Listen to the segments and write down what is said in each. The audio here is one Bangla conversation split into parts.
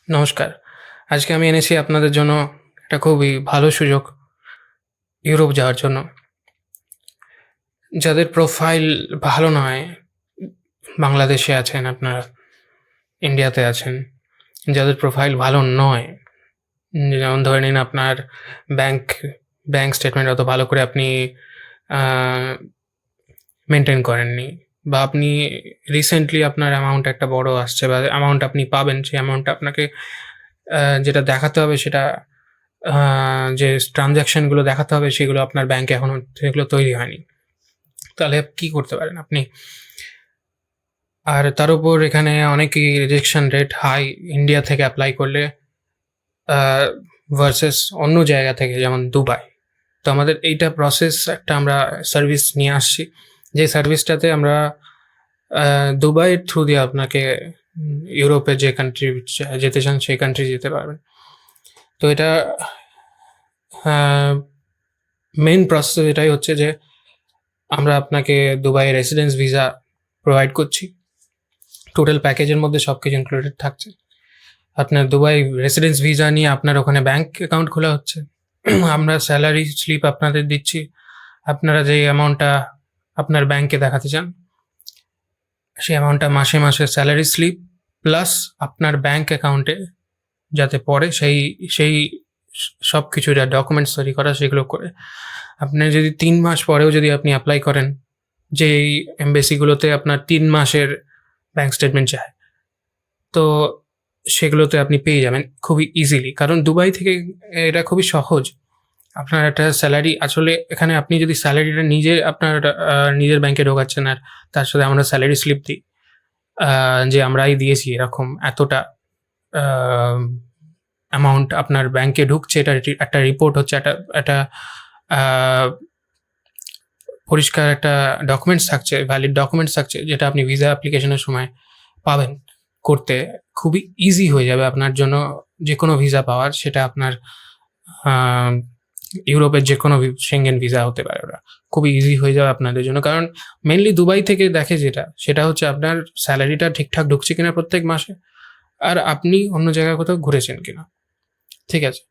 নমস্কার। আজকে আমি এনেছি আপনাদের জন্য একটা খুবই ভালো সুযোগ ইউরোপ যাওয়ার জন্য। যাদের প্রোফাইল ভালো নয়, বাংলাদেশে আছেন আপনারা, ইন্ডিয়াতে আছেন। যাদের প্রোফাইল ভালো নয়, যেমন ধরে নিন আপনার ব্যাংক ব্যাংক স্টেটমেন্ট অত ভালো করে আপনি আ মেইনটেইন করেননি, বা আপনি রিসেন্টলি আপনার অ্যামাউন্ট একটা বড় আসছে বা অ্যামাউন্ট আপনি পাবেন, সেই অ্যামাউন্টটা আপনাকে যেটা দেখাতে হবে সেটা আ যে ট্রান্সেকশন গুলো দেখাতে হবে সেগুলো আপনার ব্যাংকে এখনো সেগুলো তৈরি হয়নি। তাহলে কি করতে পারেন আপনি? আর তার উপর এখানে অনেকেই রিজেকশন রেট হাই, ইন্ডিয়া থেকে এপ্লাই করলে আ ভার্সাস অন্য জায়গা থেকে যেমন দুবাই। তো আমাদের এইটা প্রসেস একটা আমরা সার্ভিস নিয়ে আসছি। যে সার্ভিসটাতে আমরা আ দুবাইয়ের থ্রু দিয়ে আপনাকে ইউরোপের যে কান্ট্রি যেতে চান সেই কান্ট্রি যেতে পারবেন। তো এটা আ মেইন প্রসেস এটাই হচ্ছে যে আমরা আপনাকে দুবাই রেসিডেন্স ভিসা প্রোভাইড করছি। টোটাল প্যাকেজের মধ্যে সবকিছু ইনক্লুডেড থাকছে। আপনার দুবাই রেসিডেন্স ভিসা নিয়ে আপনার ওখানে ব্যাংক অ্যাকাউন্ট খোলা হচ্ছে। আমরা স্যালারি স্লিপ আপনাদের দিচ্ছি। আপনারা যেই অ্যামাউন্টটা আপনার ব্যাংকে দেখাতে চান, সেই অ্যামাউন্টটা মাসে, মাসে স্যালারি স্লিপ প্লাস আপনার ব্যাংক অ্যাকাউন্টে যাতে পড়ে সেই সবকিছু যা ডকুমেন্টস তৈরি করা সেগুলো করে। আপনি যদি ৩ মাস পরেও যদি আপনি এপ্লাই করেন, যেই এমবাসিগুলোতে আপনার ৩ মাসের ব্যাংক স্টেটমেন্ট চায়, তো সেগুলোতে আপনি পেয়ে যাবেন খুবই ইজিলি। কারণ দুবাই থেকে এটা খুবই সহজ। আপনার একটা স্যালারি আসলে এখানে আপনি যদি স্যালারিটা নিজে আপনার নিজের ব্যাংকে ঢোকাচ্ছেন আর তার সাথে আমরা স্যালারি স্লিপ দিই। আ যে আমরাই দিয়েছি এরকম এতটা আ অ্যামাউন্ট আপনার ব্যাংকে ঢুকছে, এটা একটা রিপোর্ট হচ্ছে, একটা একটা আ পরিষ্কার একটা ডকুমেন্টস থাকছে, ভ্যালিড ডকুমেন্টস থাকছে, যেটা আপনি ভিসা অ্যাপ্লিকেশনের সময় পাবেন করতে। খুবই ইজি হয়ে যাবে আপনার জন্য যেকোনো ভিসা পাওয়ার। সেটা আপনার আ ইউরোপের যেকোনো সেনগেন ভিসা হতে পারে ওটা। খুবই ইজি হয়ে যাবে আপনাদের জন্য। কারণ মেইনলি দুবাই থেকে দেখে যেটা, সেটা হচ্ছে আপনার সেলারিটা ঠিকঠাক ঢুকছে কিনা প্রত্যেক মাসে। আর আপনি অন্য জায়গায় কোথাও ঘুরেছেন কিনা। ঠিক আছে?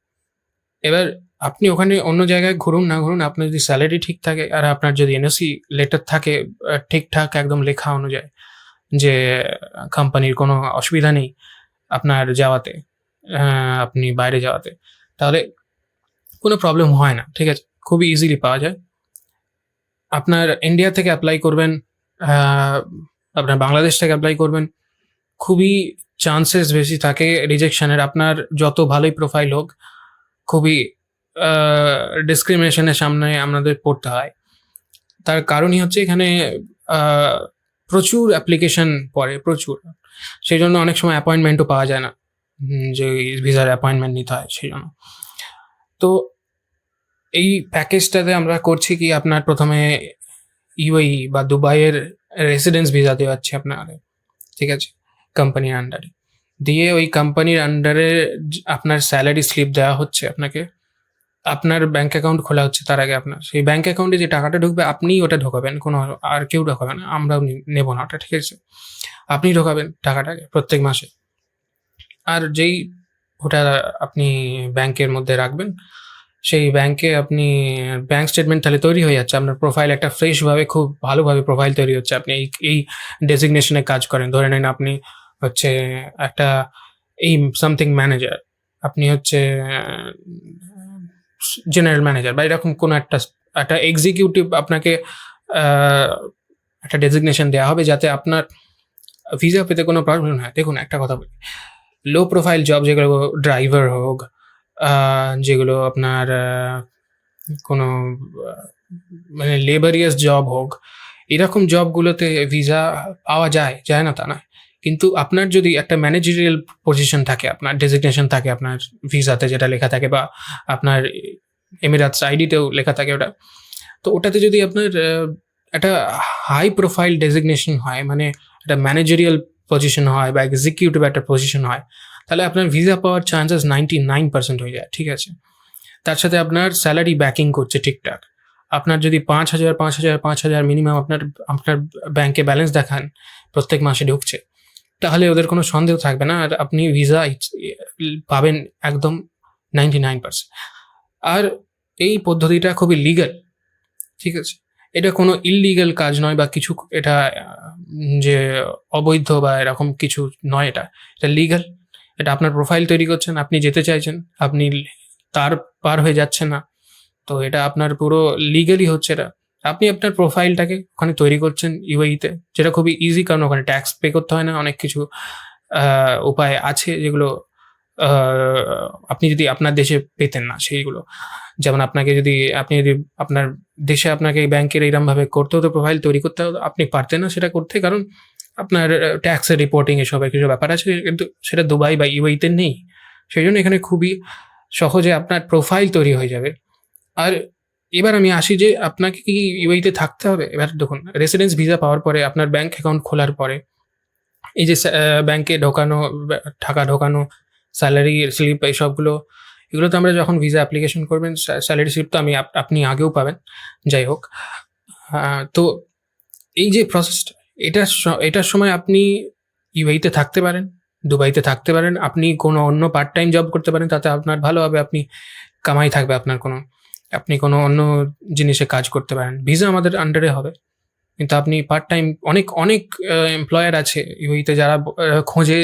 এবার আপনি ওখানে অন্য জায়গায় ঘুরুন না ঘুরুন, আপনার যদি সেলারি ঠিক থাকে আর আপনার যদি এনওসি লেটার থাকে ঠিকঠাক একদম লেখা অনুযায়ী যে কোম্পানির কোনো অসুবিধা নেই আপনার যাওয়াতে, আ আপনি বাইরে যাওয়াতে, তাহলে কোনো প্রবলেম হয় না। ঠিক আছে? খুবই ইজিলি পাওয়া যায়। আপনার ইন্ডিয়া থেকে এপ্লাই করবেন, আ আপনার বাংলাদেশ থেকে এপ্লাই করবেন, খুবই চান্সেস বেশি থাকে রিজেকশনের। আপনার যত ভালোই প্রোফাইল হোক, খুবই আ ডিসক্রিমিনেশনের সামনে আমাদের পড়তে হয়। তার কারণই হচ্ছে এখানে আ প্রচুর অ্যাপ্লিকেশন পড়ে, প্রচুর। সেজন্য অনেক সময় অ্যাপয়েন্টমেন্টও পাওয়া যায় না। যে ভিসার অ্যাপয়েন্টমেন্ট নিতে হয় সেজন্য। তো এই প্যাকেজটাতে আমরা করছি কি, আপনার ১ম এ ইউএই বা দুবাইয়ের রেসিডেন্স ভিসা দেওয়াচ্ছি আপনাদের। ঠিক আছে? কোম্পানির আন্ডারে। দিয়ে ওই কোম্পানির আন্ডারে আপনার সেলারি স্লিপ দেওয়া হচ্ছে আপনাকে। আপনার ব্যাংক অ্যাকাউন্ট খোলা হচ্ছে তার আগে আপনার। সেই ব্যাংক অ্যাকাউন্টে যে টাকাটা ঢুকবে আপনিই ওটা ঢোকাবেন। কোনো আর কেউ ঢোকাবে না। আমরাও নেব না ওটা। ঠিক আছে? আপনি ঢোকাবেন টাকাটাকে প্রত্যেক মাসে। আর যেই ওটা আপনি ব্যাংকের মধ্যে রাখবেন, সেই ব্যাংকে আপনি ব্যাংক স্টেটমেন্ট তাহলে তৈরি হয়ে যাচ্ছে। আপনার প্রোফাইল একটা ফ্রেশভাবে খুব ভালোভাবে প্রোফাইল তৈরি হচ্ছে। আপনি এই ডেজিগনেশন এ কাজ করেন। ধরে নিন আপনি হচ্ছে একটা এই সামথিং ম্যানেজার। আপনি হচ্ছে আ জেনারেল ম্যানেজার বা এরকম কোনো একটা এক্সিকিউটিভ আপনাকে আ একটা ডেজিগনেশন দেয়া হবে যাতে আপনার ভিসা পেতে কোনো প্রবলেম না হয়। দেখুন একটা কথা বলি, লো প্রোফাইল জব যেগুলো ড্রাইভার হোক, আ যেগুলো আপনার কোনো আ মানে লেবারিয়াস জব হোক, এরকম জবগুলোতে ভিসা পাওয়া যায়, যায় না তা নয়। কিন্তু আপনার যদি একটা ম্যানেজেরিয়াল পজিশন থাকে, আপনার ডেজিগনেশন থাকে আপনার ভিসাতে যেটা লেখা থাকে, বা আপনার এমিরাতস আইডিতেও লেখা থাকে ওটা। তো ওটাতে যদি আপনার একটা হাই প্রোফাইল ডেজিগনেশন হয়, মানে একটা ম্যানেজেরিয়াল পজিশন হয় বা এক্সিকিউটিভ একটা পজিশন হয়, তাহলে আপনার ভিসা পাওয়ার চান্সেস 99% হয়ে যায়। ঠিক আছে? তার সাথে আপনার স্যালারি ব্যাকিং করছে ঠিকঠাক। আপনার যদি ৫,০০০, ৫,০০০, ৫,০০০ মিনিমাম আপনার আপনার ব্যাংকে ব্যালেন্স দেখান, প্রত্যেক মাসে ঢুকছে, তাহলে ওদের কোনো সন্দেহ থাকবে না। আর আপনি ভিসা পাবেন একদম 99%। আর এই পদ্ধতিটা খুবই লিগ্যাল, ঠিক আছে? এটা কোনো ইললিগ্যাল কাজ নয় বা কিছু, এটা যে অবৈধ বা এরকম কিছু নয় এটা। এটা লিগ্যাল। এটা আপনার প্রোফাইল তৈরি করছেন, আপনি যেতে চাইছেন, আপনি তার পার হয়ে যাচ্ছেন না। তো এটা আপনার পুরো লিগ্যালি হচ্ছে এটা। আপনি আপনার প্রোফাইলটাকে ওখানে তৈরি করছেন UAE তে, যেটা খুবই ইজি, কারণ ওখানে ট্যাক্স পে করতে হয় না। অনেক কিছু উপায় আছে যেগুলো আ আপনি যদি আপনার দেশে পেতেন না সেইগুলো। যেমন আপনি যদি আপনার দেশে আপনাকে ব্যাংকের এরমভাবে করতে হতো, প্রোফাইল তৈরি করতে হতো, আপনি পারতেন না সেটা করতে, কারণ আপনার ট্যাক্সের রিপোর্টিং এসবের কিছু ব্যাপার আছে, কিন্তু সেটা দুবাই বা UAE তে নেই। সেজন্য এখানে খুবই সহজে আপনার প্রোফাইল তৈরি হয়ে যাবে। আর এবার আমি আসি যে আপনাকে কি UAE তে থাকতে হবে? এবার দেখুন, রেসিডেন্স ভিসা পাওয়ার পরে, আপনার ব্যাংক অ্যাকাউন্ট খোলার পরে, এই যে ব্যাংকে ঢোকানো, টাকা ঢোকানো, স্যালারি স্লিপ এসবগুলো, এগুলো তো আমরা যখন ভিসা অ্যাপ্লিকেশন করবেন, স্যালারি স্লিপ তো আপনি আগেও পাবেন। যাই হোক, তো এই যে প্রসেসটা, এটার সময় আপনি UAE তে থাকতে পারেন, দুবাইতে থাকতে পারেন, আপনি কোনো অন্য পার্ট টাইম জব করতে পারেন, তাতে আপনার ভালো হবে। আপনি কামাই থাকবে আপনার কোনো, আপনি কোনো অন্য জিনিসে কাজ করতে পারেন। ভিসা আমাদের আন্ডারে হবে। কিন্তু আপনি পার্ট টাইম, অনেক এমপ্লয়ার আছে UAE তে যারা খোঁজে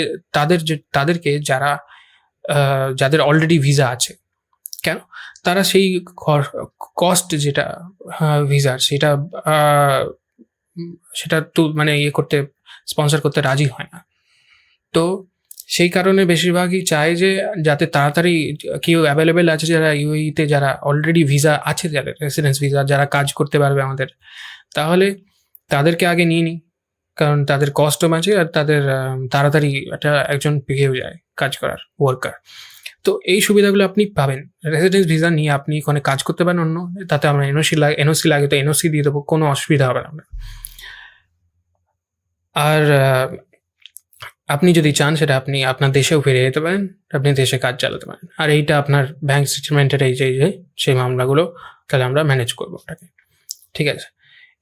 তাদেরকে যারা যাদের অলরেডি ভিসা আছে। কেন? তারা সেই কস্ট যেটা ভিসার, সেটা আ উম সেটা তো মানে স্পন্সর করতে রাজি হয় না। তো সেই কারণে বেশিরভাগই চায় যে যাতে তাড়াতাড়ি কেউ এভেইলেবল আছে যারা UAE তে, যারা অলরেডি ভিসা আছে, যাদের রেসিডেন্স ভিসা, যারা কাজ করতে পারবে আমাদের। তাহলে তাদেরকে আগে নিয়ে নিই। কারণ তাদের কস্টও বাঁচে, আর তাদের তাড়াতাড়ি একজন পেয়েও যায় কাজ করার ওয়ার্কার। তো এই সুবিধাগুলো আপনি পাবেন। রেসিডেন্স ভিসা নিয়ে আপনি ওখানে কাজ করতে পারেন অন্য। তাতে আমরা NOC লাগে তো NOC দিয়ে দেবো। কোনো অসুবিধা হবে না আপনার। আর আপনি যদি চান সেটা আপনি আপনার দেশেও ফিরে যেতে পারেন। আপনি দেশে কাজ চালাতে পারেন। আর এইটা আপনার ব্যাংক স্টেটমেন্টের এই যে সেই মামলাগুলো, তাহলে আমরা ম্যানেজ করবো ওটাকে। ঠিক আছে?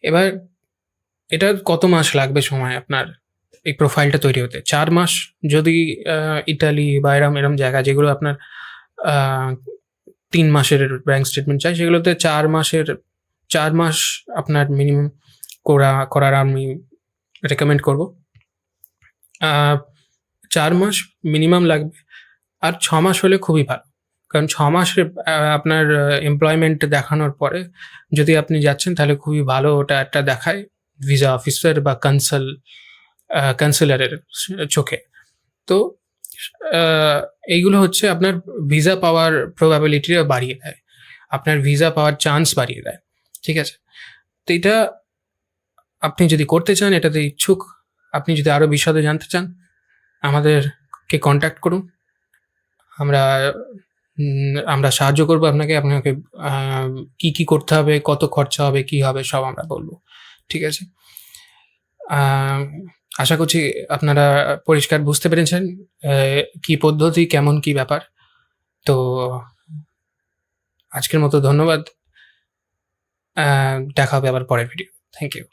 এবার এটার কত মাস লাগবে সময় আপনার এই প্রোফাইলটা তৈরি হতে? ৪ মাস। যদি ইতালি বা এরম জায়গা যেগুলো আপনার আ ৩ মাসের ব্যাংক স্টেটমেন্ট চায়, সেগুলোতে ৪ মাস আপনার মিনিমাম করার আমি রেকমেন্ড করব। আ ৪ মাস মিনিমাম লাগবে। আর ৬ মাস হলে খুবই ভালো। কারণ ৬ মাসে আপনার এমপ্লয়মেন্ট দেখানোর পরে যদি আপনি যাচ্ছেন, তাহলে খুবই ভালো ওটা একটা দেখায় ভিসা অফিসার বা কনসুলারের চোখে। তো আ এইগুলো হচ্ছে আপনার ভিসা পাওয়ার প্রবাবিলিটিটা বাড়িয়ে দেয়। আপনার ভিসা পাওয়ার চান্স বাড়িয়ে দেয়। ঠিক আছে? তো এটা আপনি যদি করতে চান, এটাতে ইচ্ছুক, আপনি যদি আরো বিশদে জানতে চান, আমাদেরকে কনট্যাক্ট করুন। আমরা আমরা সাহায্য করব আপনাকে। আ কি করতে হবে, কত খরচা হবে, কি হবে, সব আমরা বলব। ঠিক আছে? আম আশা করছি আপনারা পরিষ্কার বুঝতে পেরেছেন কি পদ্ধতি, কেমন কি ব্যাপার। তো আজকের মতো ধন্যবাদ। দেখা হবে আবার পরের ভিডিও। Thank you.